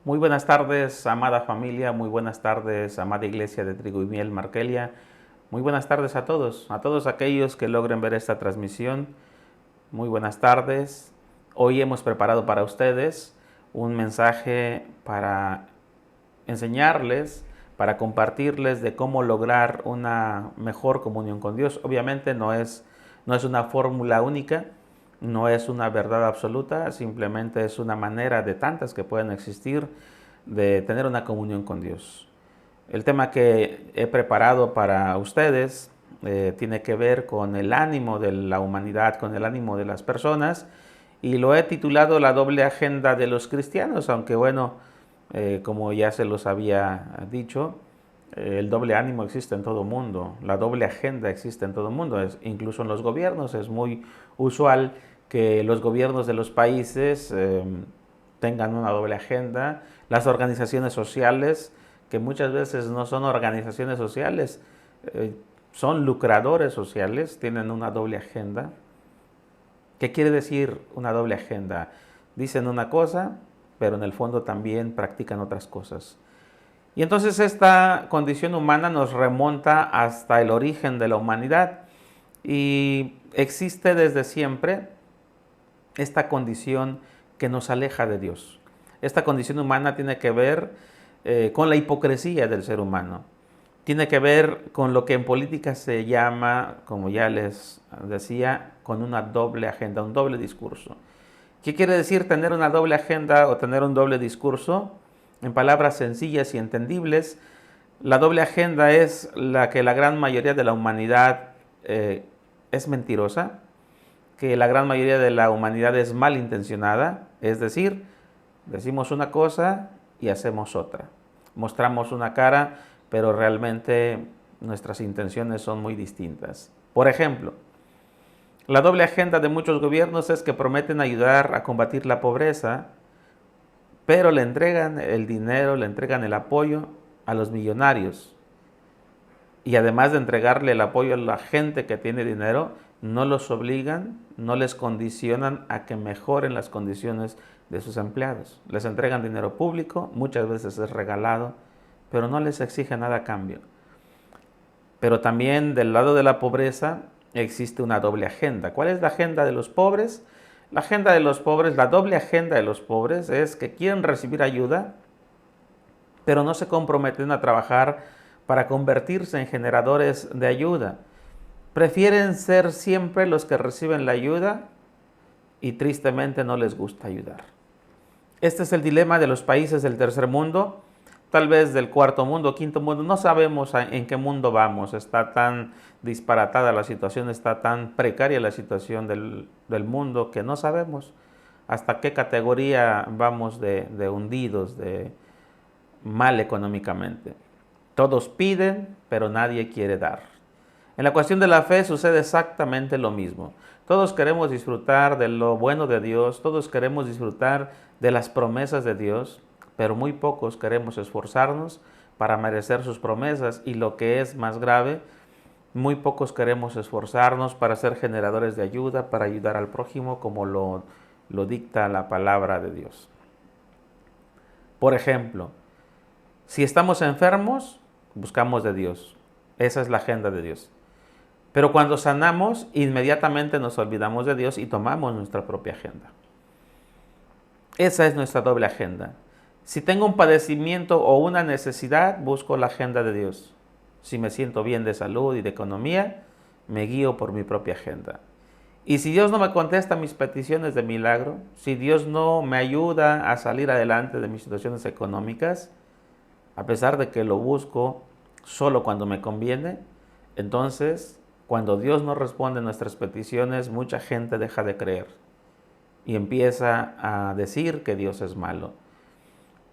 Muy buenas tardes, amada familia, muy buenas tardes, amada Iglesia de Trigo y Miel Markelia. Muy buenas tardes a todos aquellos que logren ver esta transmisión. Muy buenas tardes. Hoy hemos preparado para ustedes un mensaje para enseñarles, para compartirles de cómo lograr una mejor comunión con Dios. Obviamente no es una fórmula única, no es una verdad absoluta, simplemente es una manera de tantas que pueden existir de tener una comunión con Dios. El tema que he preparado para ustedes tiene que ver con el ánimo de la humanidad, con el ánimo de las personas, y lo he titulado La doble agenda de los cristianos, aunque bueno, como ya se los había dicho, el doble ánimo existe en todo el mundo, la doble agenda existe en todo el mundo, incluso en los gobiernos. Es muy usual que los gobiernos de los países tengan una doble agenda. Las organizaciones sociales, que muchas veces no son organizaciones sociales, son lucradores sociales, tienen una doble agenda. ¿Qué quiere decir una doble agenda? Dicen una cosa, pero en el fondo también practican otras cosas. Y entonces esta condición humana nos remonta hasta el origen de la humanidad y existe desde siempre esta condición que nos aleja de Dios. Esta condición humana tiene que ver con la hipocresía del ser humano. Tiene que ver con lo que en política se llama, como ya les decía, con una doble agenda, un doble discurso. ¿Qué quiere decir tener una doble agenda o tener un doble discurso? En palabras sencillas y entendibles, la doble agenda es la que la gran mayoría de la humanidad es mentirosa, que la gran mayoría de la humanidad es malintencionada, es decir, decimos una cosa y hacemos otra. Mostramos una cara, pero realmente nuestras intenciones son muy distintas. Por ejemplo, la doble agenda de muchos gobiernos es que prometen ayudar a combatir la pobreza, pero le entregan el dinero, le entregan el apoyo a los millonarios. Y además de entregarle el apoyo a la gente que tiene dinero, no los obligan, no les condicionan a que mejoren las condiciones de sus empleados. Les entregan dinero público, muchas veces es regalado, pero no les exige nada a cambio. Pero también del lado de la pobreza existe una doble agenda. ¿Cuál es la agenda de los pobres? La agenda de los pobres, la doble agenda de los pobres es que quieren recibir ayuda, pero no se comprometen a trabajar para convertirse en generadores de ayuda. Prefieren ser siempre los que reciben la ayuda y tristemente no les gusta ayudar. Este es el dilema de los países del tercer mundo, tal vez del cuarto mundo, quinto mundo. No sabemos en qué mundo vamos. Está tan disparatada la situación, está tan precaria la situación del mundo que no sabemos hasta qué categoría vamos de hundidos, de mal económicamente. Todos piden, pero nadie quiere dar. En la cuestión de la fe sucede exactamente lo mismo. Todos queremos disfrutar de lo bueno de Dios, todos queremos disfrutar de las promesas de Dios, pero muy pocos queremos esforzarnos para merecer sus promesas y lo que es más grave, muy pocos queremos esforzarnos para ser generadores de ayuda, para ayudar al prójimo como lo dicta la palabra de Dios. Por ejemplo, si estamos enfermos, buscamos de Dios. Esa es la agenda de Dios. Pero cuando sanamos, inmediatamente nos olvidamos de Dios y tomamos nuestra propia agenda. Esa es nuestra doble agenda. Si tengo un padecimiento o una necesidad, busco la agenda de Dios. Si me siento bien de salud y de economía, me guío por mi propia agenda. Y si Dios no me contesta mis peticiones de milagro, si Dios no me ayuda a salir adelante de mis situaciones económicas, a pesar de que lo busco solo cuando me conviene, entonces, cuando Dios no responde a nuestras peticiones, mucha gente deja de creer y empieza a decir que Dios es malo.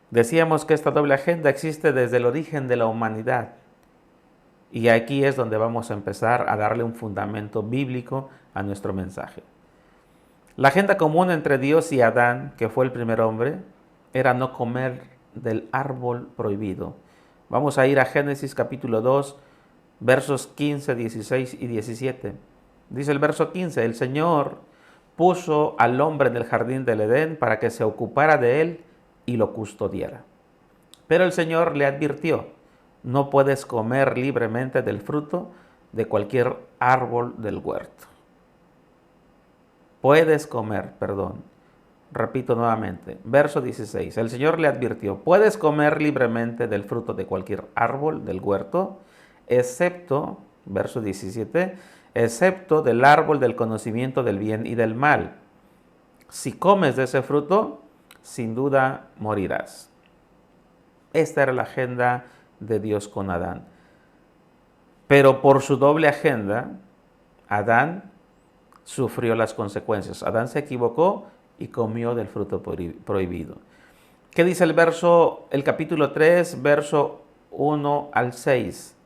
Decíamos que esta doble agenda existe desde el origen de la humanidad. Y aquí es donde vamos a empezar a darle un fundamento bíblico a nuestro mensaje. La agenda común entre Dios y Adán, que fue el primer hombre, era no comer del árbol prohibido. Vamos a ir a Génesis capítulo 2, versos 15, 16 y 17. Dice el verso 15, el Señor puso al hombre en el jardín del Edén para que se ocupara de él y lo custodiara. Pero el Señor le advirtió: no puedes comer libremente del fruto de cualquier árbol del huerto. Puedes comer, perdón. Repito nuevamente, verso 16. El Señor le advirtió: puedes comer libremente del fruto de cualquier árbol del huerto, excepto, verso 17, excepto del árbol del conocimiento del bien y del mal. Si comes de ese fruto, sin duda morirás. Esta era la agenda de Dios con Adán. Pero por su doble agenda, Adán sufrió las consecuencias. Adán se equivocó y comió del fruto prohibido. ¿Qué dice el capítulo 3, verso 1 al 6?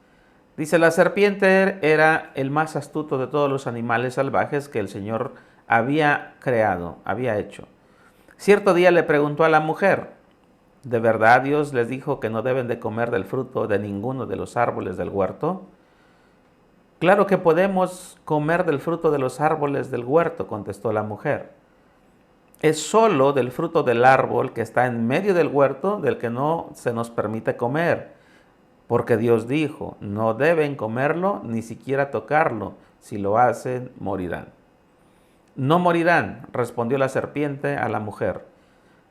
Dice: la serpiente era el más astuto de todos los animales salvajes que el Señor había creado, había hecho. Cierto día le preguntó a la mujer: ¿de verdad Dios les dijo que no deben de comer del fruto de ninguno de los árboles del huerto? Claro que podemos comer del fruto de los árboles del huerto, contestó la mujer. Es solo del fruto del árbol que está en medio del huerto del que no se nos permite comer, porque Dios dijo: no deben comerlo ni siquiera tocarlo, si lo hacen morirán. No morirán, respondió la serpiente a la mujer.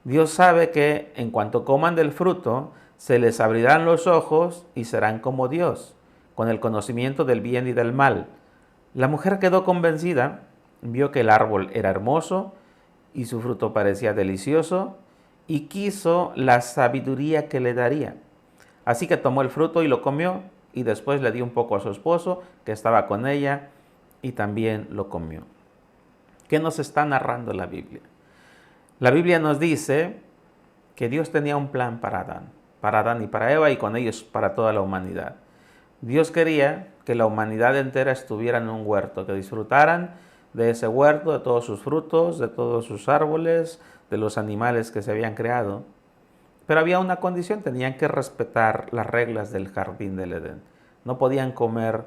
Dios sabe que en cuanto coman del fruto, se les abrirán los ojos y serán como Dios, con el conocimiento del bien y del mal. La mujer quedó convencida, vio que el árbol era hermoso y su fruto parecía delicioso, y quiso la sabiduría que le daría. Así que tomó el fruto y lo comió, y después le dio un poco a su esposo, que estaba con ella, y también lo comió. ¿Qué nos está narrando la Biblia? La Biblia nos dice que Dios tenía un plan para Adán y para Eva, y con ellos para toda la humanidad. Dios quería que la humanidad entera estuviera en un huerto, que disfrutaran de ese huerto, de todos sus frutos, de todos sus árboles, de los animales que se habían creado. Pero había una condición: tenían que respetar las reglas del jardín del Edén. No podían comer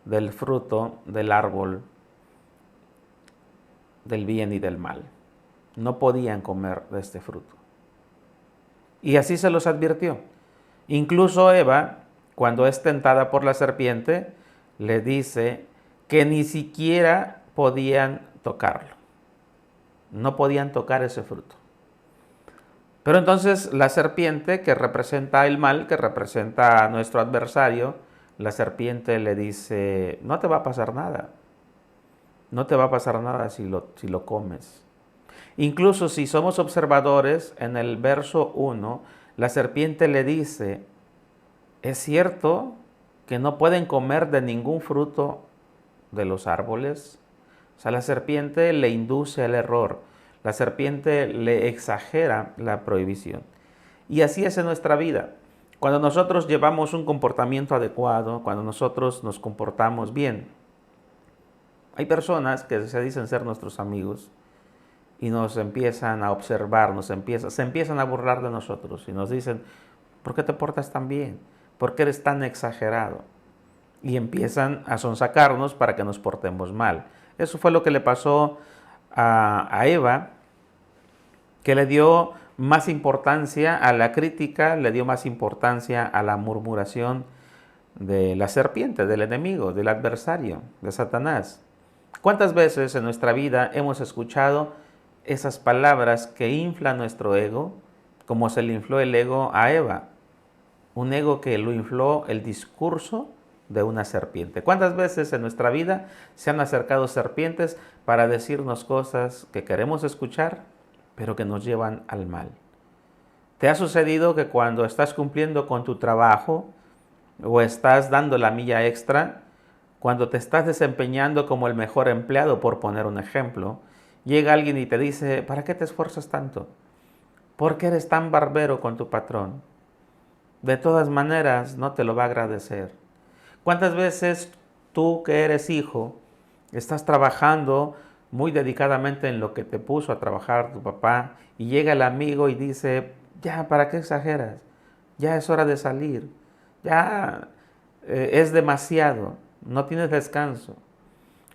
del fruto del árbol del bien y del mal. No podían comer de este fruto. Y así se los advirtió. Incluso Eva, cuando es tentada por la serpiente, le dice que ni siquiera podían tocarlo. No podían tocar ese fruto. Pero entonces la serpiente, que representa el mal, que representa a nuestro adversario, la serpiente le dice: no te va a pasar nada. No te va a pasar nada si lo comes. Incluso si somos observadores, en el verso 1, la serpiente le dice: ¿es cierto que no pueden comer de ningún fruto de los árboles? O sea, la serpiente le induce al error. La serpiente le exagera la prohibición. Y así es en nuestra vida. Cuando nosotros llevamos un comportamiento adecuado, cuando nosotros nos comportamos bien, hay personas que se dicen ser nuestros amigos y nos empiezan a observar, se empiezan a burlar de nosotros y nos dicen: ¿por qué te portas tan bien? ¿Por qué eres tan exagerado? Y empiezan a sonsacarnos para que nos portemos mal. Eso fue lo que le pasó a Eva, que le dio más importancia a la crítica, le dio más importancia a la murmuración de la serpiente, del enemigo, del adversario, de Satanás. ¿Cuántas veces en nuestra vida hemos escuchado esas palabras que inflan nuestro ego, como se le infló el ego a Eva? Un ego que lo infló el discurso de una serpiente. ¿Cuántas veces en nuestra vida se han acercado serpientes para decirnos cosas que queremos escuchar, pero que nos llevan al mal? ¿Te ha sucedido que cuando estás cumpliendo con tu trabajo o estás dando la milla extra, cuando te estás desempeñando como el mejor empleado, por poner un ejemplo, llega alguien y te dice: ¿para qué te esfuerzas tanto? ¿Por qué eres tan barbero con tu patrón? De todas maneras, no te lo va a agradecer. ¿Cuántas veces tú, que eres hijo, estás trabajando muy dedicadamente en lo que te puso a trabajar tu papá, y llega el amigo y dice: ya, ¿para qué exageras? Ya es hora de salir. Ya es demasiado. No tienes descanso.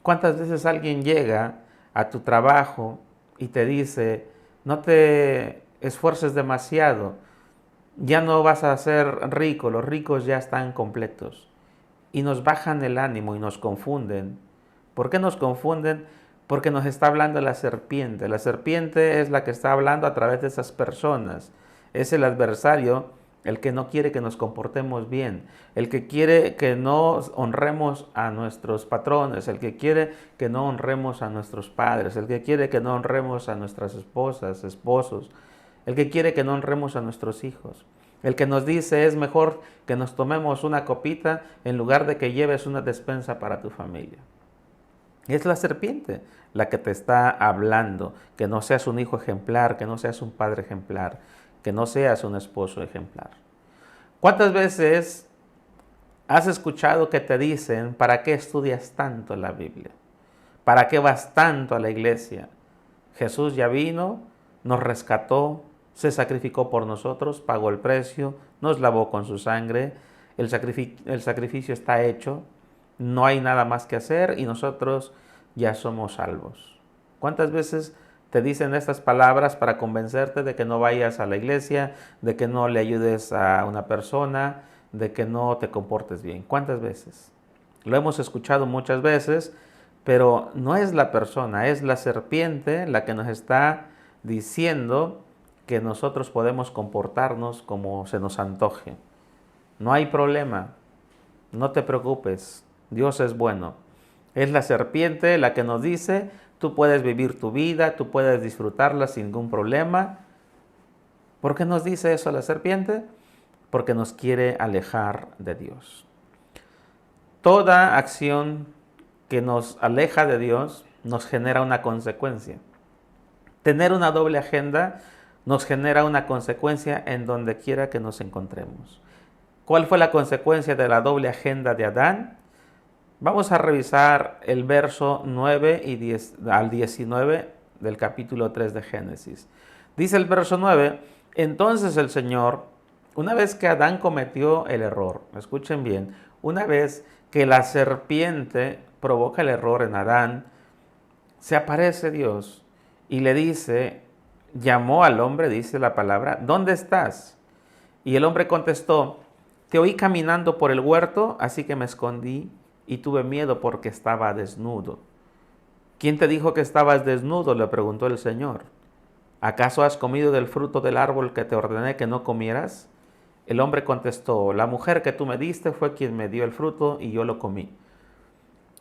¿Cuántas veces alguien llega a tu trabajo y te dice: no te esfuerces demasiado, ya no vas a ser rico, los ricos ya están completos. Y nos bajan el ánimo y nos confunden. ¿Por qué nos confunden? Porque nos está hablando la serpiente. La serpiente es la que está hablando a través de esas personas. Es el adversario, el que no quiere que nos comportemos bien, el que quiere que no honremos a nuestros patrones, el que quiere que no honremos a nuestros padres, el que quiere que no honremos a nuestras esposas, esposos, el que quiere que no honremos a nuestros hijos. El que nos dice es mejor que nos tomemos una copita en lugar de que lleves una despensa para tu familia. Es la serpiente la que te está hablando, que no seas un hijo ejemplar, que no seas un padre ejemplar, que no seas un esposo ejemplar. ¿Cuántas veces has escuchado que te dicen, ¿para qué estudias tanto la Biblia? ¿Para qué vas tanto a la iglesia? Jesús ya vino, nos rescató, se sacrificó por nosotros, pagó el precio, nos lavó con su sangre, el sacrificio está hecho, no hay nada más que hacer y nosotros ya somos salvos. ¿Cuántas veces te dicen estas palabras para convencerte de que no vayas a la iglesia, de que no le ayudes a una persona, de que no te comportes bien? ¿Cuántas veces? Lo hemos escuchado muchas veces, pero no es la persona, es la serpiente la que nos está diciendo que nosotros podemos comportarnos como se nos antoje. No hay problema, no te preocupes, Dios es bueno. Es la serpiente la que nos dice, tú puedes vivir tu vida, tú puedes disfrutarla sin ningún problema. ¿Por qué nos dice eso la serpiente? Porque nos quiere alejar de Dios. Toda acción que nos aleja de Dios nos genera una consecuencia. Tener una doble agenda nos genera una consecuencia en donde quiera que nos encontremos. ¿Cuál fue la consecuencia de la doble agenda de Adán? Vamos a revisar el verso 9 y 10, al 19 del capítulo 3 de Génesis. Dice el verso 9, entonces el Señor, una vez que Adán cometió el error, escuchen bien, una vez que la serpiente provoca el error en Adán, se aparece Dios y le dice, llamó al hombre, dice la palabra, ¿dónde estás? Y el hombre contestó, te oí caminando por el huerto, así que me escondí y tuve miedo porque estaba desnudo. ¿Quién te dijo que estabas desnudo?, le preguntó el Señor. ¿Acaso has comido del fruto del árbol que te ordené que no comieras? El hombre contestó, la mujer que tú me diste fue quien me dio el fruto y yo lo comí.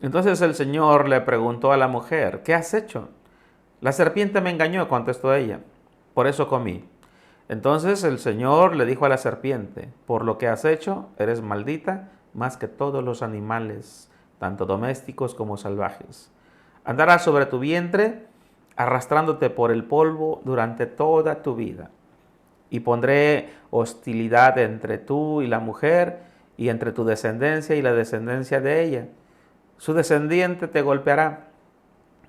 Entonces el Señor le preguntó a la mujer, ¿qué has hecho? La serpiente me engañó, contestó ella, por eso comí. Entonces el Señor le dijo a la serpiente, por lo que has hecho, eres maldita más que todos los animales, tanto domésticos como salvajes. Andarás sobre tu vientre, arrastrándote por el polvo durante toda tu vida. Y pondré hostilidad entre tú y la mujer, y entre tu descendencia y la descendencia de ella. Su descendiente te golpeará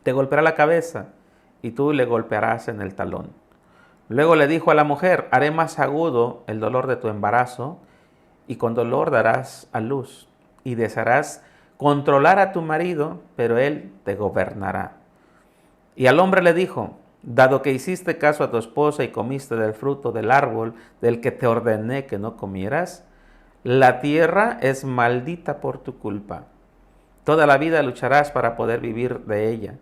la cabeza, y tú le golpearás en el talón. Luego le dijo a la mujer, haré más agudo el dolor de tu embarazo, y con dolor darás a luz, y desearás controlar a tu marido, pero él te gobernará. Y al hombre le dijo, dado que hiciste caso a tu esposa y comiste del fruto del árbol del que te ordené que no comieras, la tierra es maldita por tu culpa. Toda la vida lucharás para poder vivir de ella.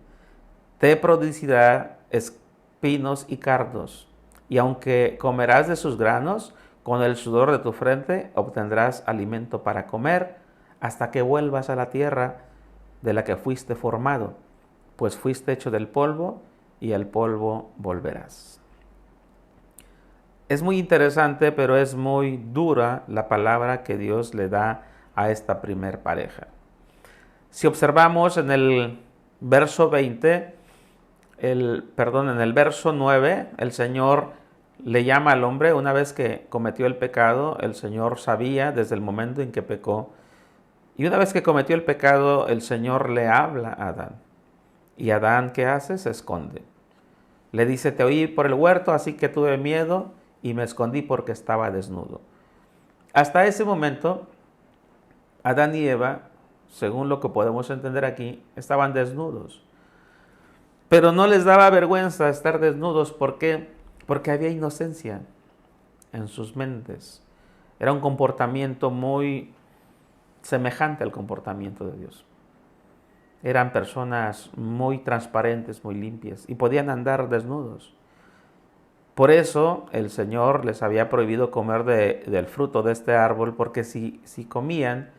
Te producirá espinos y cardos, y aunque comerás de sus granos, con el sudor de tu frente obtendrás alimento para comer, hasta que vuelvas a la tierra de la que fuiste formado, pues fuiste hecho del polvo, y al polvo volverás. Es muy interesante, pero es muy dura la palabra que Dios le da a esta primer pareja. Si observamos en el verso 20, en el verso 9, el Señor le llama al hombre. Una vez que cometió el pecado, el Señor sabía desde el momento en que pecó. Y una vez que cometió el pecado, el Señor le habla a Adán. Y Adán, ¿qué hace? Se esconde. Le dice, te oí por el huerto, así que tuve miedo y me escondí porque estaba desnudo. Hasta ese momento, Adán y Eva, según lo que podemos entender aquí, estaban desnudos. Pero no les daba vergüenza estar desnudos. ¿Por qué? porque había inocencia en sus mentes. Era un comportamiento muy semejante al comportamiento de Dios. Eran personas muy transparentes, muy limpias, y podían andar desnudos. Por eso el Señor les había prohibido comer del fruto de este árbol, porque si comían,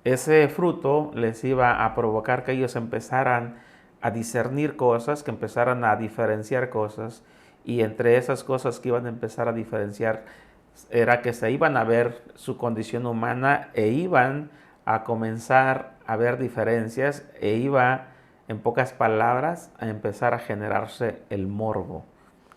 ese fruto les iba a provocar que ellos empezaran a discernir cosas, que empezaran a diferenciar cosas, y entre esas cosas que iban a empezar a diferenciar era que se iban a ver su condición humana e iban a comenzar a ver diferencias e iba, en pocas palabras, a empezar a generarse el morbo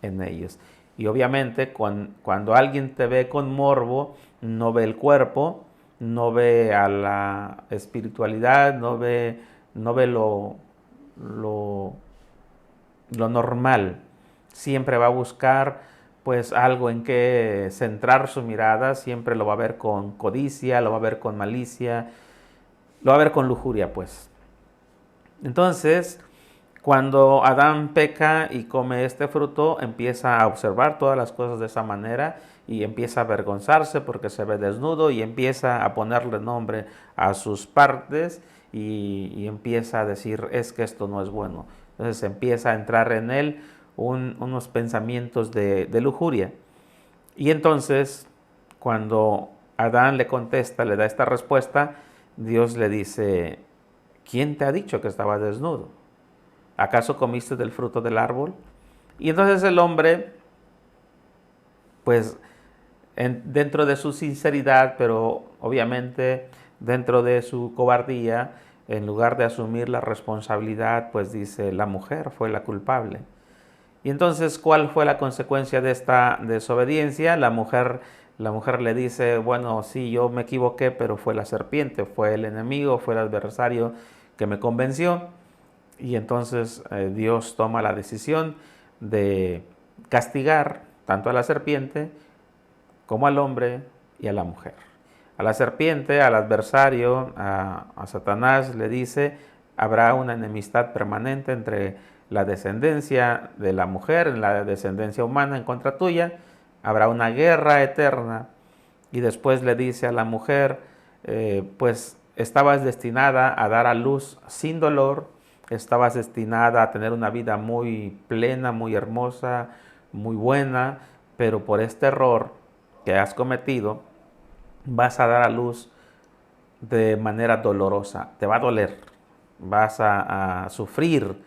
en ellos. Y obviamente cuando alguien te ve con morbo, no ve el cuerpo, no ve a la espiritualidad, no ve lo normal. Siempre va a buscar pues algo en que centrar su mirada, siempre lo va a ver con codicia, lo va a ver con malicia, lo va a ver con lujuria, pues. Entonces, cuando Adán peca y come este fruto, empieza a observar todas las cosas de esa manera y empieza a avergonzarse porque se ve desnudo y empieza a ponerle nombre a sus partes y empieza a decir, es que esto no es bueno. Entonces empieza a entrar en él unos pensamientos de lujuria. Y entonces, cuando Adán le contesta, le da esta respuesta, Dios le dice, ¿quién te ha dicho que estabas desnudo? ¿Acaso comiste del fruto del árbol? Y entonces el hombre, pues dentro de su sinceridad, pero obviamente dentro de su cobardía, en lugar de asumir la responsabilidad, pues dice, la mujer fue la culpable. Y entonces, ¿cuál fue la consecuencia de esta desobediencia? La mujer le dice, bueno, sí, yo me equivoqué, pero fue la serpiente, fue el enemigo, fue el adversario que me convenció. Y entonces Dios toma la decisión de castigar tanto a la serpiente como al hombre y a la mujer. A la serpiente, al adversario, a Satanás le dice, habrá una enemistad permanente entre la descendencia de la mujer, la descendencia humana en contra tuya, habrá una guerra eterna. Y después le dice a la mujer, pues estabas destinada a dar a luz sin dolor, estabas destinada a tener una vida muy plena, muy hermosa, muy buena, pero por este error que has cometido, vas a dar a luz de manera dolorosa, te va a doler, vas a sufrir.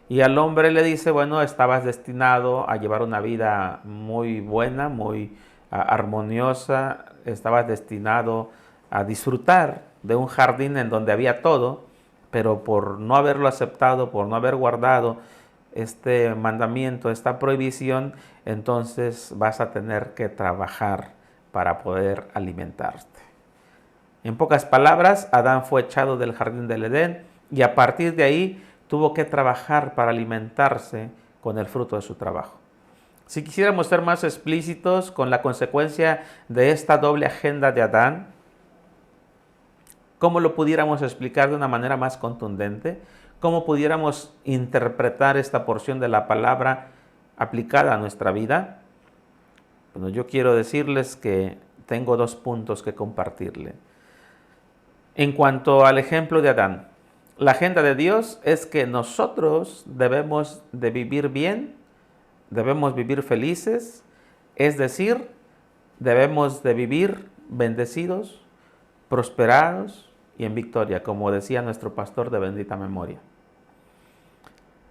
Y al hombre le dice, bueno, estabas destinado a llevar una vida muy buena, muy armoniosa, estabas destinado a disfrutar de un jardín en donde había todo, pero por no haberlo aceptado, por no haber guardado este mandamiento, esta prohibición, entonces vas a tener que trabajar para poder alimentarte. En pocas palabras, Adán fue echado del jardín del Edén y a partir de ahí tuvo que trabajar para alimentarse con el fruto de su trabajo. Si quisiéramos ser más explícitos con la consecuencia de esta doble agenda de Adán, ¿cómo lo pudiéramos explicar de una manera más contundente? ¿Cómo pudiéramos interpretar esta porción de la palabra aplicada a nuestra vida? Bueno, yo quiero decirles que tengo 2 puntos que compartirle. En cuanto al ejemplo de Adán, la agenda de Dios es que nosotros debemos de vivir bien, debemos vivir felices, es decir, debemos de vivir bendecidos, prosperados y en victoria, como decía nuestro pastor de bendita memoria.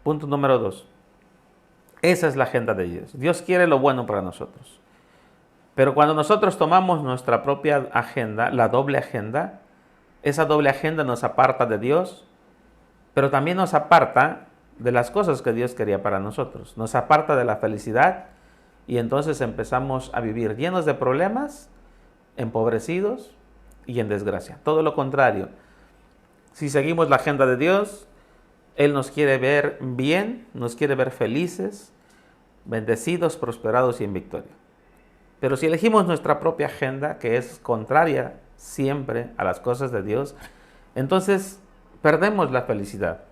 Punto número 2. Esa es la agenda de Dios. Dios quiere lo bueno para nosotros. Pero cuando nosotros tomamos nuestra propia agenda, la doble agenda, esa doble agenda nos aparta de Dios, pero también nos aparta de las cosas que Dios quería para nosotros. Nos aparta de la felicidad y entonces empezamos a vivir llenos de problemas, empobrecidos y en desgracia. Todo lo contrario. Si seguimos la agenda de Dios, Él nos quiere ver bien, nos quiere ver felices, bendecidos, prosperados y en victoria. Pero si elegimos nuestra propia agenda, que es contraria siempre a las cosas de Dios, entonces perdemos la felicidad.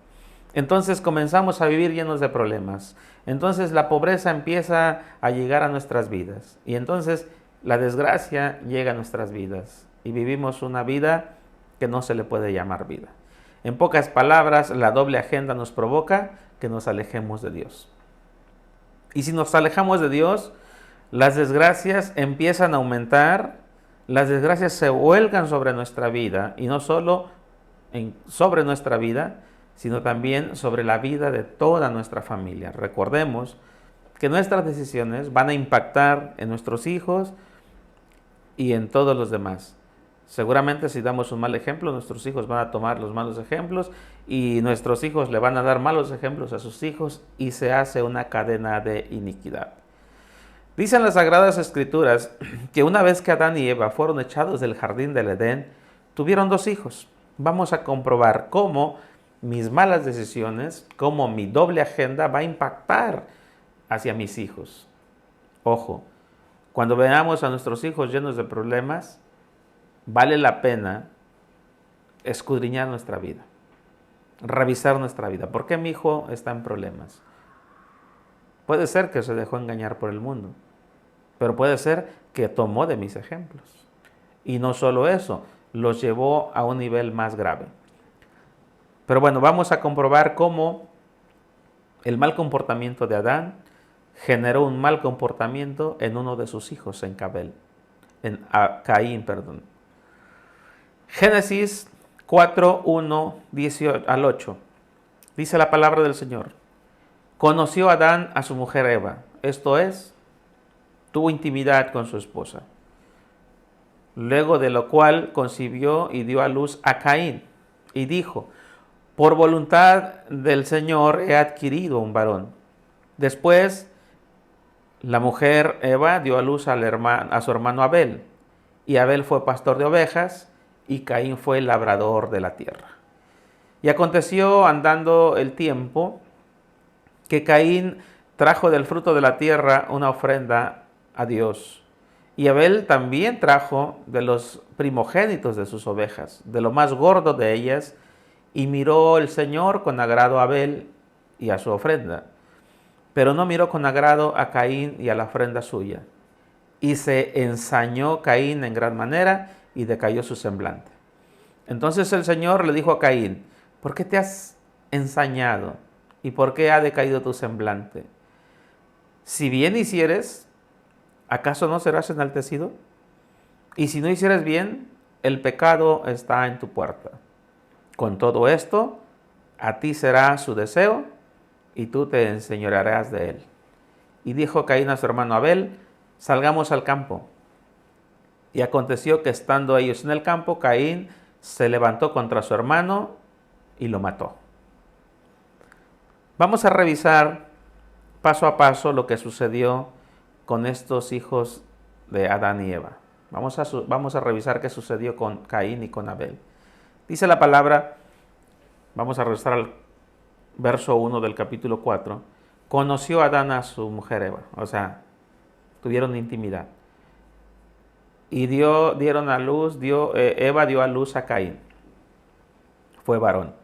Entonces comenzamos a vivir llenos de problemas. Entonces la pobreza empieza a llegar a nuestras vidas. Y entonces la desgracia llega a nuestras vidas. Y vivimos una vida que no se le puede llamar vida. En pocas palabras, la doble agenda nos provoca que nos alejemos de Dios. Y si nos alejamos de Dios, las desgracias empiezan a aumentar, las desgracias se vuelcan sobre nuestra vida, y no solo sobre nuestra vida, sino también sobre la vida de toda nuestra familia. Recordemos que nuestras decisiones van a impactar en nuestros hijos y en todos los demás. Seguramente si damos un mal ejemplo, nuestros hijos van a tomar los malos ejemplos y nuestros hijos le van a dar malos ejemplos a sus hijos y se hace una cadena de iniquidad. Dicen las Sagradas Escrituras que una vez que Adán y Eva fueron echados del jardín del Edén, tuvieron 2 hijos. Vamos a comprobar cómo mis malas decisiones, cómo mi doble agenda va a impactar hacia mis hijos. Ojo, cuando veamos a nuestros hijos llenos de problemas, vale la pena escudriñar nuestra vida, revisar nuestra vida. ¿Por qué mi hijo está en problemas? Puede ser que se dejó engañar por el mundo, pero puede ser que tomó de mis ejemplos. Y no solo eso, los llevó a un nivel más grave. Pero bueno, vamos a comprobar cómo el mal comportamiento de Adán generó un mal comportamiento en uno de sus hijos, en Caín. Génesis 4, 1 al 8. Dice la palabra del Señor. Conoció Adán a su mujer Eva, esto es, tuvo intimidad con su esposa. Luego de lo cual concibió y dio a luz a Caín. Y dijo, por voluntad del Señor he adquirido un varón. Después, la mujer Eva dio a luz a su hermano Abel. Y Abel fue pastor de ovejas y Caín fue labrador de la tierra. Y aconteció andando el tiempo que Caín trajo del fruto de la tierra una ofrenda a Dios. Y Abel también trajo de los primogénitos de sus ovejas, de lo más gordo de ellas, y miró el Señor con agrado a Abel y a su ofrenda, pero no miró con agrado a Caín y a la ofrenda suya. Y se ensañó Caín en gran manera y decayó su semblante. Entonces el Señor le dijo a Caín, ¿por qué te has ensañado? ¿Y por qué ha decaído tu semblante? Si bien hicieres, ¿acaso no serás enaltecido? Y si no hicieres bien, el pecado está en tu puerta. Con todo esto, a ti será su deseo, y tú te enseñorearás de él. Y dijo Caín a su hermano Abel, salgamos al campo. Y aconteció que estando ellos en el campo, Caín se levantó contra su hermano y lo mató. Vamos a revisar paso a paso lo que sucedió con estos hijos de Adán y Eva. Vamos a revisar qué sucedió con Caín y con Abel. Dice la palabra, vamos a regresar al verso 1 del capítulo 4. Conoció Adán a su mujer Eva, o sea, tuvieron intimidad. Y dieron a luz, Eva dio a luz a Caín. Fue varón.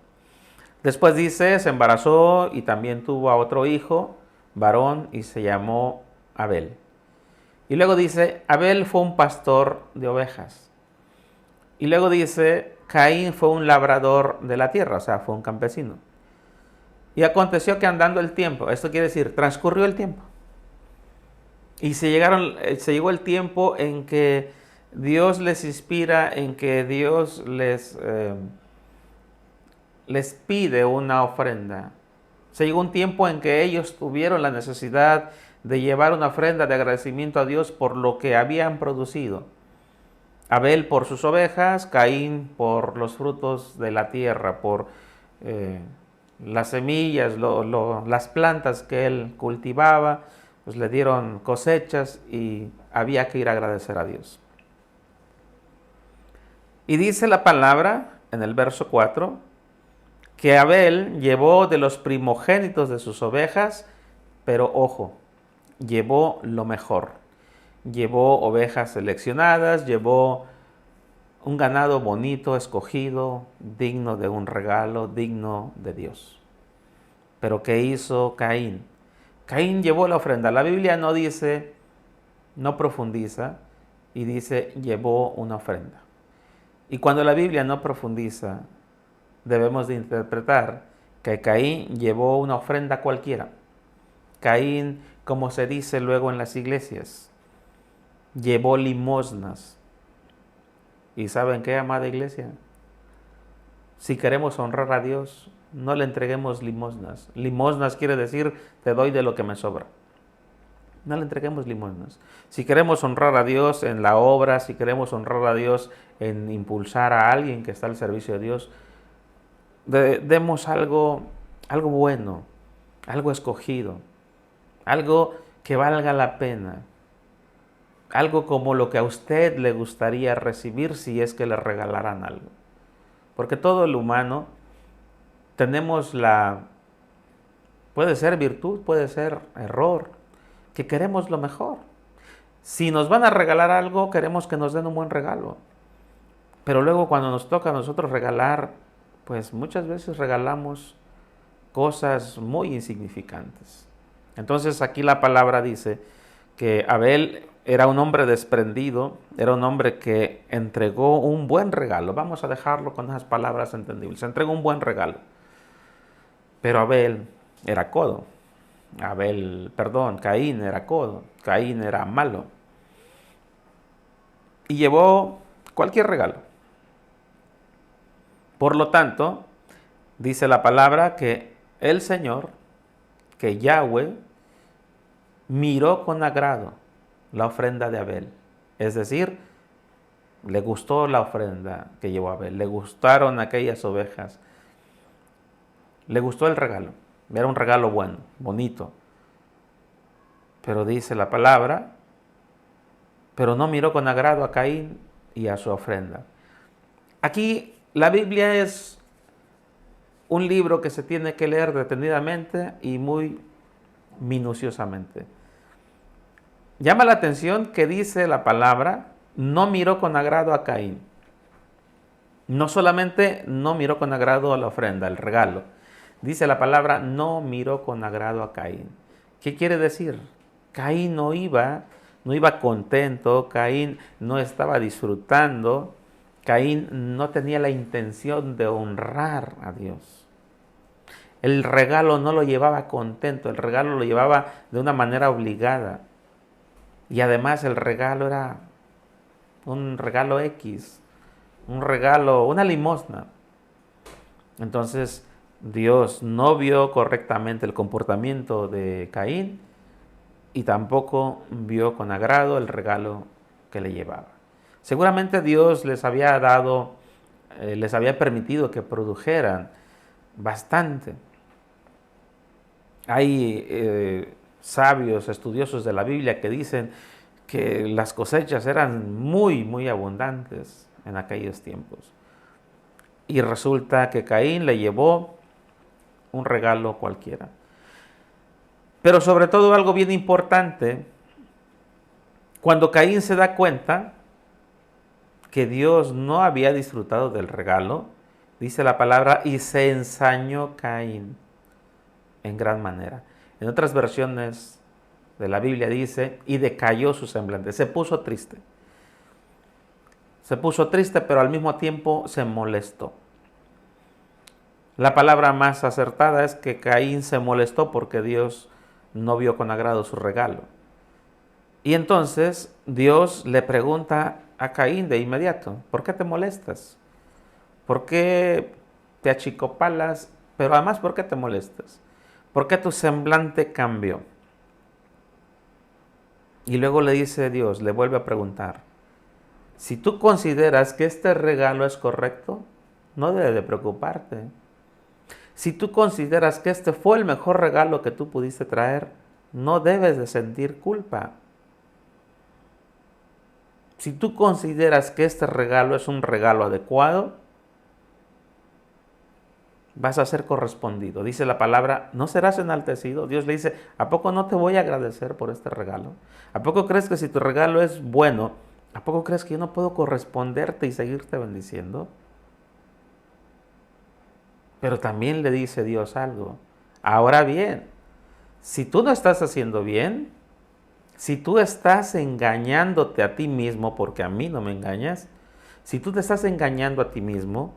Después dice, se embarazó y también tuvo a otro hijo, varón, y se llamó Abel. Y luego dice, Abel fue un pastor de ovejas. Y luego dice, Caín fue un labrador de la tierra, o sea, fue un campesino. Y aconteció que andando el tiempo, esto quiere decir, transcurrió el tiempo. Y se llegó el tiempo en que Dios les inspira, en que Dios les pide una ofrenda. Se llegó un tiempo en que ellos tuvieron la necesidad de llevar una ofrenda de agradecimiento a Dios por lo que habían producido. Abel por sus ovejas, Caín por los frutos de la tierra, por las semillas, las plantas que él cultivaba, pues le dieron cosechas y había que ir a agradecer a Dios. Y dice la palabra en el verso 4, que Abel llevó de los primogénitos de sus ovejas, pero ojo, llevó lo mejor. Llevó ovejas seleccionadas, llevó un ganado bonito, escogido, digno de un regalo, digno de Dios. Pero ¿qué hizo Caín? Caín llevó la ofrenda. La Biblia no dice, no profundiza, y dice llevó una ofrenda. Y cuando la Biblia no profundiza, debemos de interpretar que Caín llevó una ofrenda cualquiera. Caín, como se dice luego en las iglesias, llevó limosnas. ¿Y saben qué, amada iglesia? Si queremos honrar a Dios, no le entreguemos limosnas. Limosnas quiere decir, te doy de lo que me sobra. No le entreguemos limosnas. Si queremos honrar a Dios en la obra, si queremos honrar a Dios en impulsar a alguien que está al servicio de Dios, demos algo bueno, algo escogido, algo que valga la pena, algo como lo que a usted le gustaría recibir si es que le regalaran algo. Porque todo el humano tenemos puede ser virtud, puede ser error, que queremos lo mejor. Si nos van a regalar algo, queremos que nos den un buen regalo. Pero luego cuando nos toca a nosotros regalar, pues muchas veces regalamos cosas muy insignificantes. Entonces aquí la palabra dice que Abel era un hombre desprendido, era un hombre que entregó un buen regalo. Vamos a dejarlo con esas palabras entendibles. Entregó un buen regalo. Pero Abel era codo. Caín era codo. Caín era malo. Y llevó cualquier regalo. Por lo tanto, dice la palabra que el Señor, que Yahweh, miró con agrado la ofrenda de Abel. Es decir, le gustó la ofrenda que llevó Abel, le gustaron aquellas ovejas, le gustó el regalo. Era un regalo bueno, bonito. Pero dice la palabra, pero no miró con agrado a Caín y a su ofrenda. Aquí la Biblia es un libro que se tiene que leer detenidamente y muy minuciosamente. Llama la atención que dice la palabra, no miró con agrado a Caín. No solamente no miró con agrado a la ofrenda, el regalo. Dice la palabra, no miró con agrado a Caín. ¿Qué quiere decir? Caín no iba contento, Caín no estaba disfrutando, Caín no tenía la intención de honrar a Dios. El regalo no lo llevaba contento, el regalo lo llevaba de una manera obligada. Y además el regalo era un regalo X, una limosna. Entonces Dios no vio correctamente el comportamiento de Caín y tampoco vio con agrado el regalo que le llevaba. Seguramente Dios les había permitido que produjeran bastante. Hay sabios, estudiosos de la Biblia que dicen que las cosechas eran muy, muy abundantes en aquellos tiempos. Y resulta que Caín le llevó un regalo cualquiera. Pero sobre todo algo bien importante, cuando Caín se da cuenta que Dios no había disfrutado del regalo, dice la palabra, y se ensañó Caín en gran manera. En otras versiones de la Biblia dice, y decayó su semblante, se puso triste. Se puso triste, pero al mismo tiempo se molestó. La palabra más acertada es que Caín se molestó porque Dios no vio con agrado su regalo. Y entonces Dios le pregunta a Caín de inmediato, ¿por qué te molestas? ¿Por qué te achicopalas? Pero además, ¿por qué te molestas? ¿Por qué tu semblante cambió? Y luego le dice Dios, le vuelve a preguntar, si tú consideras que este regalo es correcto, no debes de preocuparte. Si tú consideras que este fue el mejor regalo que tú pudiste traer, no debes de sentir culpa. Si tú consideras que este regalo es un regalo adecuado, vas a ser correspondido. Dice la palabra, no serás enaltecido. Dios le dice, ¿a poco no te voy a agradecer por este regalo? ¿A poco crees que si tu regalo es bueno, a poco crees que yo no puedo corresponderte y seguirte bendiciendo? Pero también le dice Dios algo. Ahora bien, si tú no estás haciendo bien, si tú estás engañándote a ti mismo, porque a mí no me engañas, si tú te estás engañando a ti mismo,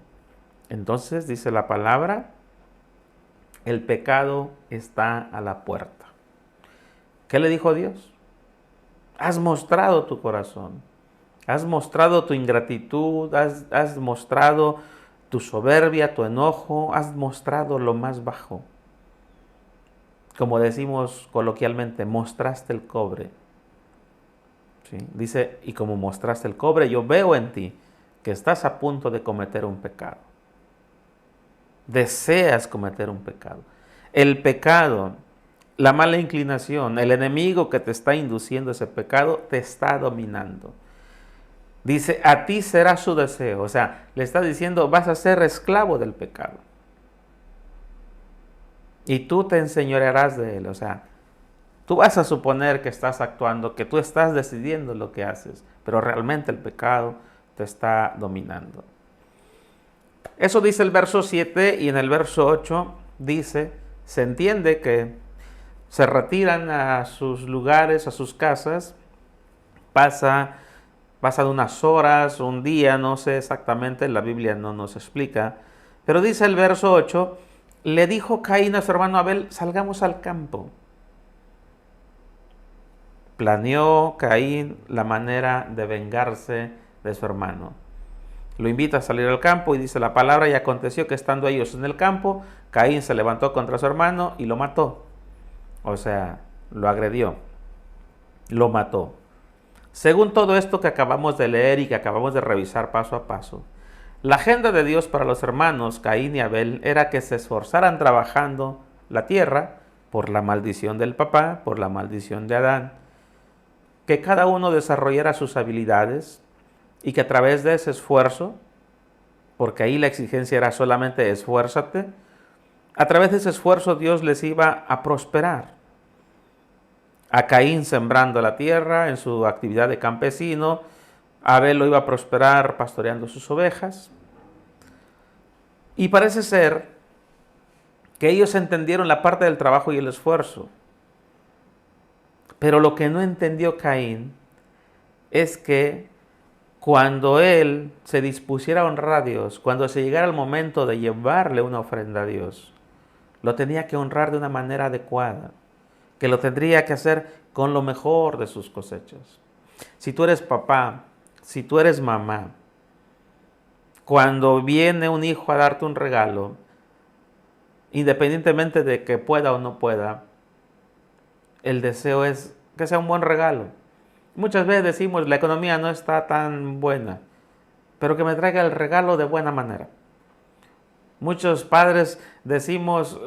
entonces dice la palabra, el pecado está a la puerta. ¿Qué le dijo Dios? Has mostrado tu corazón, has mostrado tu ingratitud, has mostrado tu soberbia, tu enojo, has mostrado lo más bajo. Como decimos coloquialmente, mostraste el cobre. ¿Sí? Dice, y como mostraste el cobre, yo veo en ti que estás a punto de cometer un pecado. Deseas cometer un pecado. El pecado, la mala inclinación, el enemigo que te está induciendo ese pecado, te está dominando. Dice, a ti será su deseo. O sea, le está diciendo, vas a ser esclavo del pecado. Y tú te enseñorearás de él. O sea, tú vas a suponer que estás actuando, que tú estás decidiendo lo que haces, pero realmente el pecado te está dominando. Eso dice el verso 7 y en el verso 8 dice, se entiende que se retiran a sus lugares, a sus casas, pasan unas horas, un día, no sé exactamente, la Biblia no nos explica, pero dice el verso 8, le dijo Caín a su hermano Abel, salgamos al campo. Planeó Caín la manera de vengarse de su hermano. Lo invita a salir al campo y dice la palabra, y aconteció que estando ellos en el campo, Caín se levantó contra su hermano y lo mató. O sea, lo agredió, lo mató. Según todo esto que acabamos de leer y que acabamos de revisar paso a paso, la agenda de Dios para los hermanos Caín y Abel era que se esforzaran trabajando la tierra por la maldición del papá, por la maldición de Adán, que cada uno desarrollara sus habilidades y que a través de ese esfuerzo, porque ahí la exigencia era solamente esfuérzate, a través de ese esfuerzo Dios les iba a prosperar. A Caín sembrando la tierra en su actividad de campesino, a Abel lo iba a prosperar pastoreando sus ovejas. Y parece ser que ellos entendieron la parte del trabajo y el esfuerzo. Pero lo que no entendió Caín es que cuando él se dispusiera a honrar a Dios, cuando se llegara el momento de llevarle una ofrenda a Dios, lo tenía que honrar de una manera adecuada, que lo tendría que hacer con lo mejor de sus cosechas. Si tú eres papá, si tú eres mamá, cuando viene un hijo a darte un regalo, independientemente de que pueda o no pueda, el deseo es que sea un buen regalo. Muchas veces decimos, la economía no está tan buena, pero que me traiga el regalo de buena manera. Muchos padres decimos,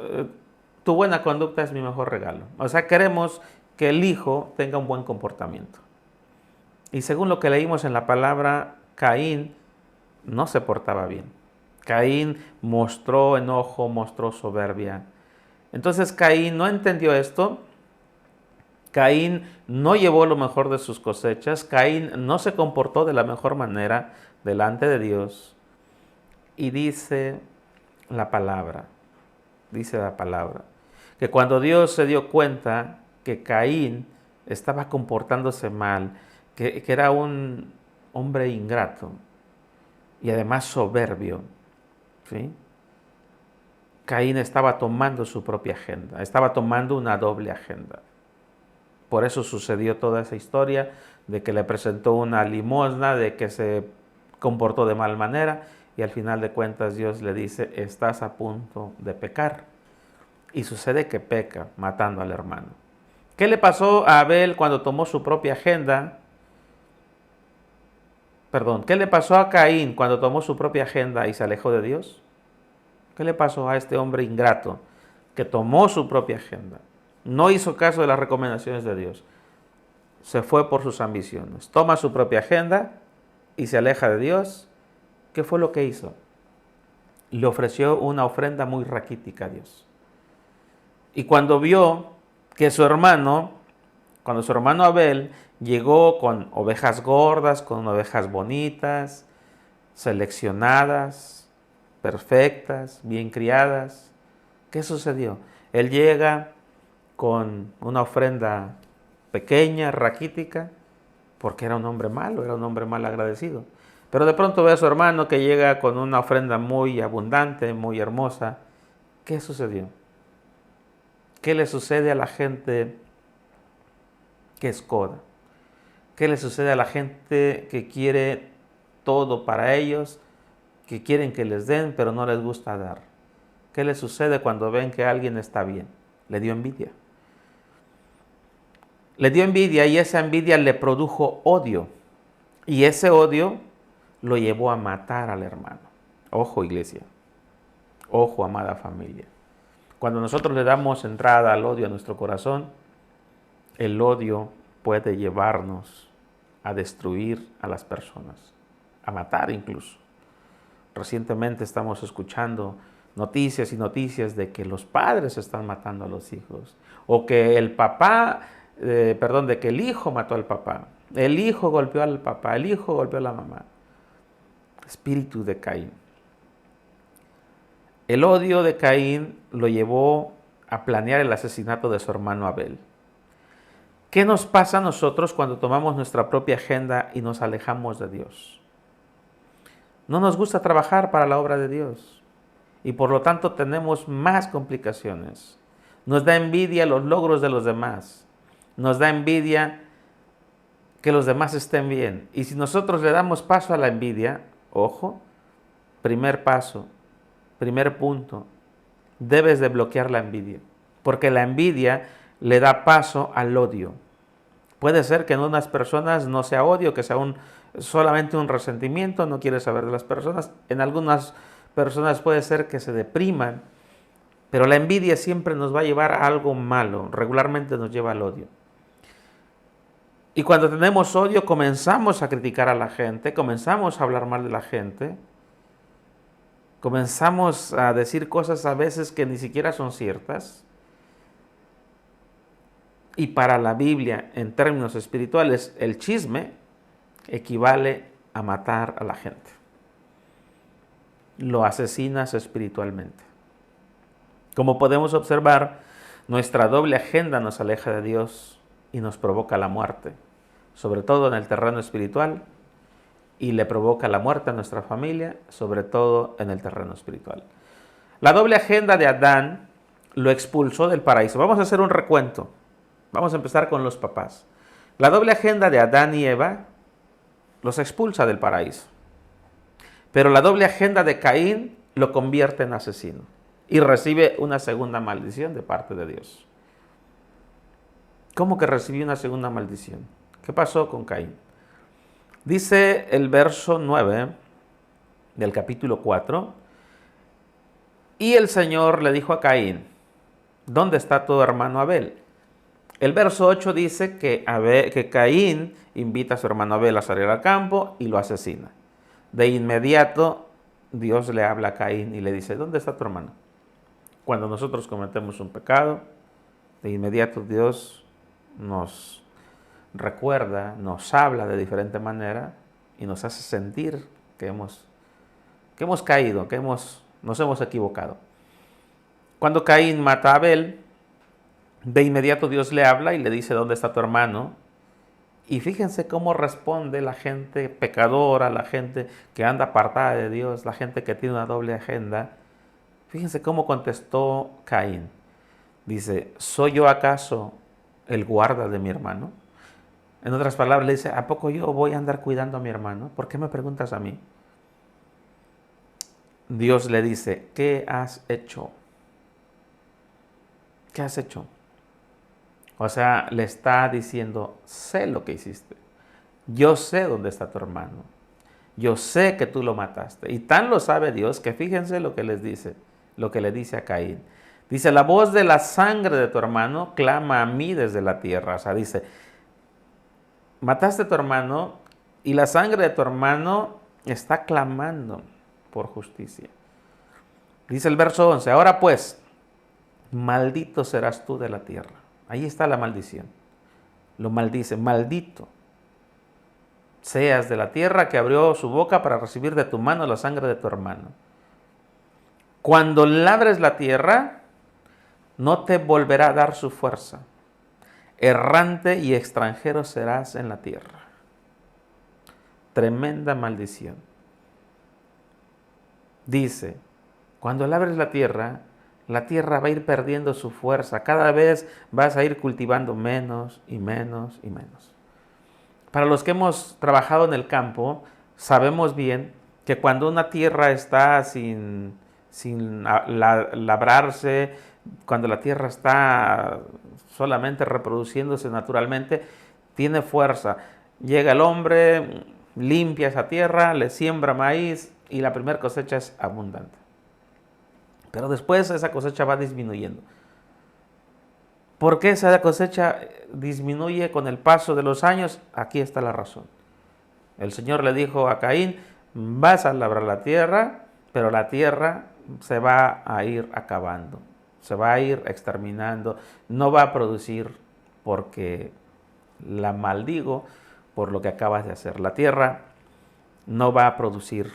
tu buena conducta es mi mejor regalo. O sea, queremos que el hijo tenga un buen comportamiento. Y según lo que leímos en la palabra, Caín no se portaba bien. Caín mostró enojo, mostró soberbia. Entonces Caín no entendió esto. Caín no llevó lo mejor de sus cosechas. Caín no se comportó de la mejor manera delante de Dios. Y dice la palabra, que cuando Dios se dio cuenta que Caín estaba comportándose mal, que era un hombre ingrato y además soberbio, ¿sí? Caín estaba tomando su propia agenda, estaba tomando una doble agenda. Por eso sucedió toda esa historia de que le presentó una limosna, de que se comportó de mal manera y al final de cuentas Dios le dice, estás a punto de pecar. Y sucede que peca matando al hermano. ¿Qué le pasó a Abel cuando tomó su propia agenda? ¿Qué le pasó a Caín cuando tomó su propia agenda y se alejó de Dios? ¿Qué le pasó a este hombre ingrato que tomó su propia agenda? No hizo caso de las recomendaciones de Dios. Se fue por sus ambiciones. Toma su propia agenda y se aleja de Dios. ¿Qué fue lo que hizo? Le ofreció una ofrenda muy raquítica a Dios. Y cuando vio que cuando su hermano Abel llegó con ovejas gordas, con ovejas bonitas, seleccionadas, perfectas, bien criadas, ¿qué sucedió? Él llega con una ofrenda pequeña, raquítica, porque era un hombre malo, era un hombre mal agradecido. Pero de pronto ve a su hermano que llega con una ofrenda muy abundante, muy hermosa. ¿Qué sucedió? ¿Qué le sucede a la gente que es coda? ¿Qué le sucede a la gente que quiere todo para ellos, que quieren que les den, pero no les gusta dar? ¿Qué le sucede cuando ven que alguien está bien? Le dio envidia. Le dio envidia y esa envidia le produjo odio. Y ese odio lo llevó a matar al hermano. Ojo, iglesia. Ojo, amada familia. Cuando nosotros le damos entrada al odio a nuestro corazón, el odio puede llevarnos a destruir a las personas, a matar incluso. Recientemente estamos escuchando noticias y noticias de que los padres están matando a los hijos, o que el papá, de que el hijo mató al papá, el hijo golpeó al papá, el hijo golpeó a la mamá. Espíritu de Caín. El odio de Caín lo llevó a planear el asesinato de su hermano Abel. ¿Qué nos pasa a nosotros cuando tomamos nuestra propia agenda y nos alejamos de Dios? No nos gusta trabajar para la obra de Dios y por lo tanto tenemos más complicaciones. Nos da envidia los logros de los demás. Nos da envidia que los demás estén bien. Y si nosotros le damos paso a la envidia, ojo, primer paso, primer punto, debes de bloquear la envidia, porque la envidia le da paso al odio. Puede ser que en unas personas no sea odio, que sea solamente un resentimiento, no quiere saber de las personas. En algunas personas puede ser que se depriman, pero la envidia siempre nos va a llevar a algo malo, regularmente nos lleva al odio. Y cuando tenemos odio comenzamos a criticar a la gente, comenzamos a hablar mal de la gente, comenzamos a decir cosas a veces que ni siquiera son ciertas. Y para la Biblia, en términos espirituales, el chisme equivale a matar a la gente. Lo asesinas espiritualmente. Como podemos observar, nuestra doble agenda nos aleja de Dios y nos provoca la muerte, sobre todo en el terreno espiritual, y le provoca la muerte a nuestra familia, sobre todo en el terreno espiritual. La doble agenda de Adán lo expulsó del paraíso. Vamos a hacer un recuento. Vamos a empezar con los papás. La doble agenda de Adán y Eva los expulsa del paraíso. Pero la doble agenda de Caín lo convierte en asesino y recibe una segunda maldición de parte de Dios. ¿Cómo que recibió una segunda maldición? ¿Qué pasó con Caín? Dice el verso 9 del capítulo 4, y el Señor le dijo a Caín, ¿dónde está tu hermano Abel? El verso 8 dice que Caín invita a su hermano Abel a salir al campo y lo asesina. De inmediato Dios le habla a Caín y le dice, ¿dónde está tu hermano? Cuando nosotros cometemos un pecado, de inmediato Dios nos recuerda, nos habla de diferente manera y nos hace sentir que hemos caído, nos hemos equivocado. Cuando Caín mata a Abel, de inmediato Dios le habla y le dice, ¿dónde está tu hermano? Y fíjense cómo responde la gente pecadora, la gente que anda apartada de Dios, la gente que tiene una doble agenda. Fíjense cómo contestó Caín. Dice, ¿soy yo acaso el guarda de mi hermano? En otras palabras le dice, ¿a poco yo voy a andar cuidando a mi hermano? ¿Por qué me preguntas a mí? Dios le dice, ¿qué has hecho? ¿Qué has hecho? O sea, le está diciendo, sé lo que hiciste. Yo sé dónde está tu hermano. Yo sé que tú lo mataste. Y tan lo sabe Dios que fíjense lo que les dice, lo que le dice a Caín. Dice, la voz de la sangre de tu hermano clama a mí desde la tierra. O sea, dice, mataste a tu hermano y la sangre de tu hermano está clamando por justicia. Dice el verso 11, ahora pues, maldito serás tú de la tierra. Ahí está la maldición. Lo maldice, maldito seas de la tierra que abrió su boca para recibir de tu mano la sangre de tu hermano. Cuando labres la tierra, no te volverá a dar su fuerza. Errante y extranjero serás en la tierra. Tremenda maldición. Dice, cuando labres la tierra va a ir perdiendo su fuerza. Cada vez vas a ir cultivando menos y menos y menos. Para los que hemos trabajado en el campo, sabemos bien que cuando una tierra está sin labrarse, cuando la tierra está solamente reproduciéndose naturalmente, tiene fuerza. Llega el hombre, limpia esa tierra, le siembra maíz y la primera cosecha es abundante. Pero después esa cosecha va disminuyendo. ¿Por qué esa cosecha disminuye con el paso de los años? Aquí está la razón. El Señor le dijo a Caín, vas a labrar la tierra, pero la tierra se va a ir acabando, se va a ir exterminando, no va a producir porque la maldigo por lo que acabas de hacer. La tierra no va a producir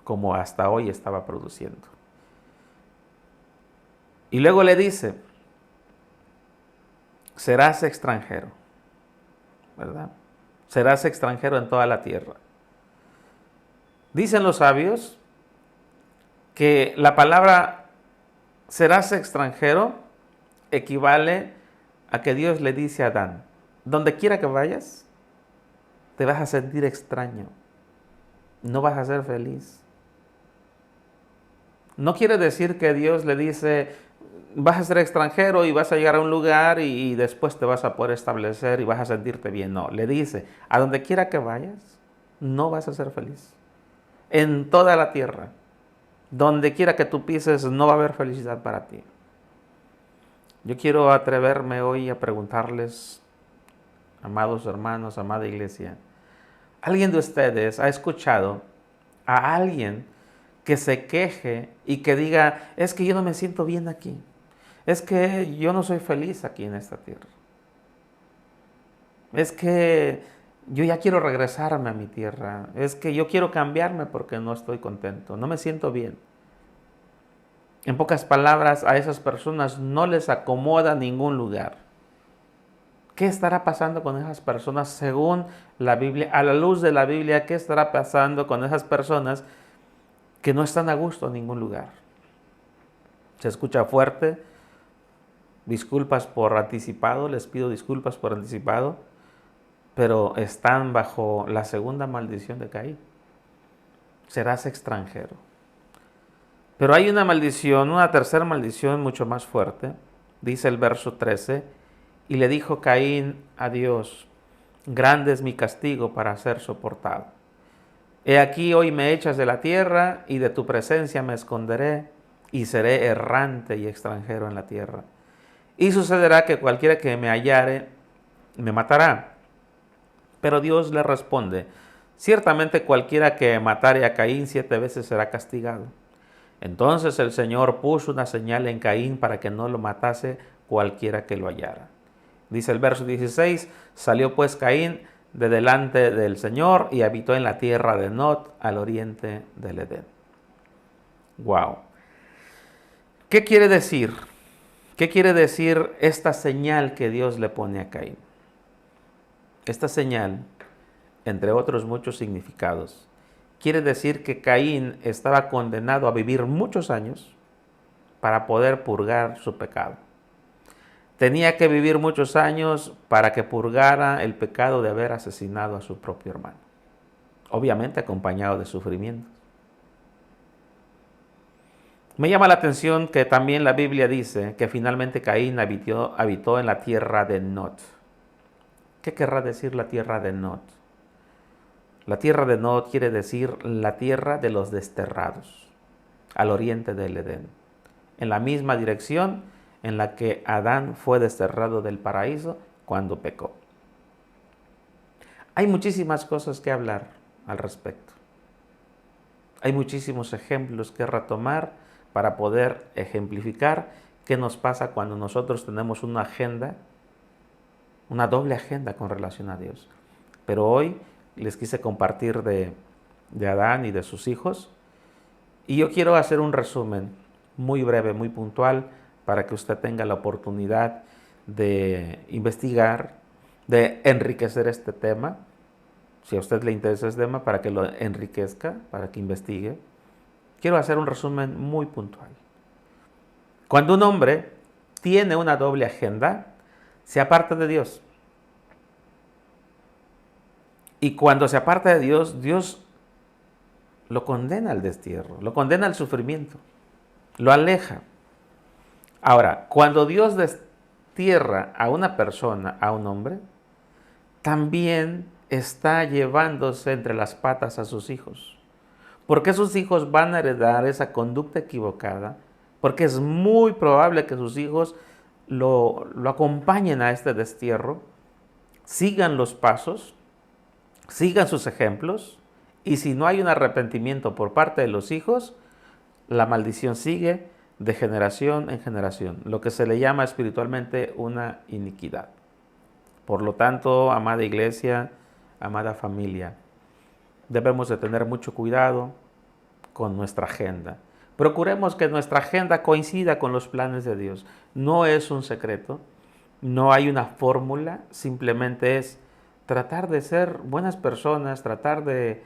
como hasta hoy estaba produciendo. Y luego le dice, serás extranjero, ¿verdad? Serás extranjero en toda la tierra. Dicen los sabios que la palabra serás extranjero equivale a que Dios le dice a Adán, donde quiera que vayas, te vas a sentir extraño, no vas a ser feliz. No quiere decir que Dios le dice, vas a ser extranjero y vas a llegar a un lugar y después te vas a poder establecer y vas a sentirte bien. No, le dice, a donde quiera que vayas, no vas a ser feliz. En toda la tierra, donde quiera que tú pises, no va a haber felicidad para ti. Yo quiero atreverme hoy a preguntarles, amados hermanos, amada iglesia, ¿alguien de ustedes ha escuchado a alguien que se queje y que diga, es que yo no me siento bien aquí? Es que yo no soy feliz aquí en esta tierra. Es que yo ya quiero regresarme a mi tierra. Es que yo quiero cambiarme porque no estoy contento, no me siento bien. En pocas palabras, a esas personas no les acomoda ningún lugar. ¿Qué estará pasando con esas personas según la Biblia? A la luz de la Biblia, ¿qué estará pasando con esas personas que no están a gusto en ningún lugar? Se escucha fuerte. Disculpas por anticipado, les pido disculpas por anticipado, pero están bajo la segunda maldición de Caín. Serás extranjero. Pero hay una maldición, una tercera maldición mucho más fuerte. Dice el verso 13, y le dijo Caín a Dios, grande es mi castigo para ser soportado. He aquí hoy me echas de la tierra y de tu presencia me esconderé y seré errante y extranjero en la tierra. Y sucederá que cualquiera que me hallare me matará. Pero Dios le responde, ciertamente cualquiera que matare a Caín 7 veces será castigado. Entonces el Señor puso una señal en Caín para que no lo matase cualquiera que lo hallara. Dice el verso 16, salió pues Caín de delante del Señor y habitó en la tierra de Nod, al oriente del Edén. Wow. ¿Qué quiere decir? ¿Qué quiere decir esta señal que Dios le pone a Caín? Esta señal, entre otros muchos significados, quiere decir que Caín estaba condenado a vivir muchos años para poder purgar su pecado. Tenía que vivir muchos años para que purgara el pecado de haber asesinado a su propio hermano, obviamente acompañado de sufrimientos. Me llama la atención que también la Biblia dice que finalmente Caín habitó en la tierra de Nod. ¿Qué querrá decir la tierra de Nod? La tierra de Nod quiere decir la tierra de los desterrados, al oriente del Edén, en la misma dirección en la que Adán fue desterrado del paraíso cuando pecó. Hay muchísimas cosas que hablar al respecto. Hay muchísimos ejemplos que retomar para poder ejemplificar qué nos pasa cuando nosotros tenemos una agenda, una doble agenda con relación a Dios. Pero hoy les quise compartir de Adán y de sus hijos, y yo quiero hacer un resumen muy breve, muy puntual, para que usted tenga la oportunidad de investigar, de enriquecer este tema. Si a usted le interesa este tema, para que lo enriquezca, para que investigue. Quiero hacer un resumen muy puntual. Cuando un hombre tiene una doble agenda, se aparta de Dios. Y cuando se aparta de Dios, Dios lo condena al destierro, lo condena al sufrimiento, lo aleja. Ahora, cuando Dios destierra a una persona, a un hombre, también está llevándose entre las patas a sus hijos. Porque sus hijos van a heredar esa conducta equivocada, porque es muy probable que sus hijos lo acompañen a este destierro, sigan los pasos, sigan sus ejemplos, y si no hay un arrepentimiento por parte de los hijos, la maldición sigue de generación en generación, lo que se le llama espiritualmente una iniquidad. Por lo tanto, amada iglesia, amada familia, debemos de tener mucho cuidado con nuestra agenda. Procuremos que nuestra agenda coincida con los planes de Dios. No es un secreto, no hay una fórmula, simplemente es tratar de ser buenas personas, tratar de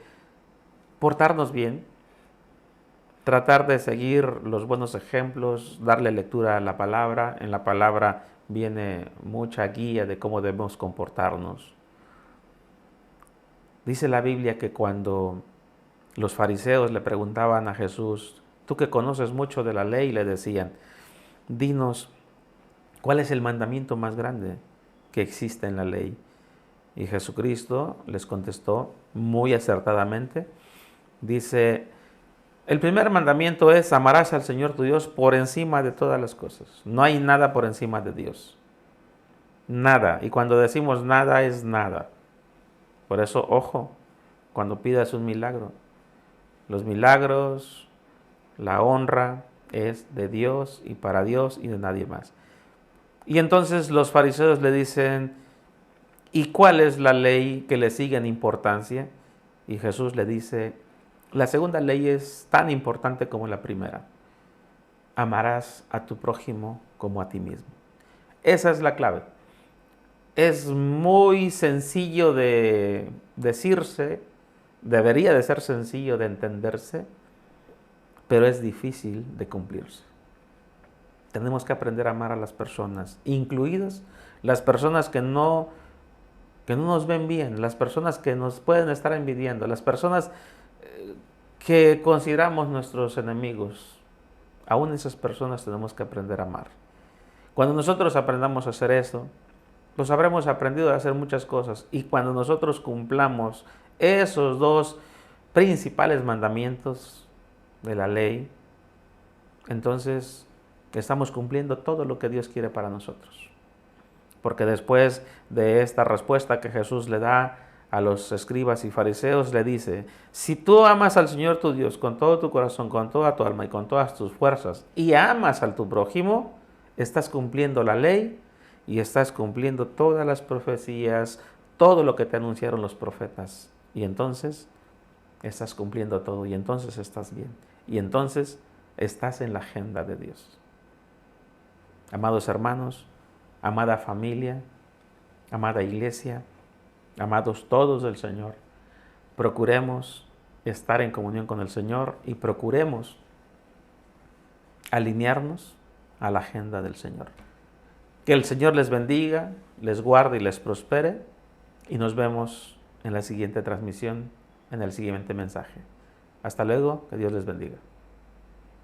portarnos bien, tratar de seguir los buenos ejemplos, darle lectura a la palabra. En la palabra viene mucha guía de cómo debemos comportarnos. Dice la Biblia que cuando los fariseos le preguntaban a Jesús, tú que conoces mucho de la ley, le decían, dinos, ¿cuál es el mandamiento más grande que existe en la ley? Y Jesucristo les contestó muy acertadamente, dice, el primer mandamiento es amarás al Señor tu Dios por encima de todas las cosas. No hay nada por encima de Dios. Nada. Y cuando decimos nada es nada. Por eso, ojo, cuando pidas un milagro. Los milagros, la honra es de Dios y para Dios y de nadie más. Y entonces los fariseos le dicen, ¿y cuál es la ley que le sigue en importancia? Y Jesús le dice, la segunda ley es tan importante como la primera. Amarás a tu prójimo como a ti mismo. Esa es la clave. Es muy sencillo de decirse, debería de ser sencillo de entenderse, pero es difícil de cumplirse. Tenemos que aprender a amar a las personas, incluidas las personas que no nos ven bien, las personas que nos pueden estar envidiando, las personas que consideramos nuestros enemigos. Aún esas personas tenemos que aprender a amar. Cuando nosotros aprendamos a hacer eso, pues habremos aprendido a hacer muchas cosas. Y cuando nosotros cumplamos esos dos principales mandamientos de la ley, entonces estamos cumpliendo todo lo que Dios quiere para nosotros. Porque después de esta respuesta que Jesús le da a los escribas y fariseos, le dice, si tú amas al Señor tu Dios con todo tu corazón, con toda tu alma y con todas tus fuerzas, y amas a tu prójimo, estás cumpliendo la ley y estás cumpliendo todas las profecías, todo lo que te anunciaron los profetas. Y entonces estás cumpliendo todo y entonces estás bien. Y entonces estás en la agenda de Dios. Amados hermanos, amada familia, amada iglesia, amados todos del Señor, procuremos estar en comunión con el Señor y procuremos alinearnos a la agenda del Señor. Que el Señor les bendiga, les guarde y les prospere y nos vemos en la siguiente transmisión, en el siguiente mensaje. Hasta luego, que Dios les bendiga.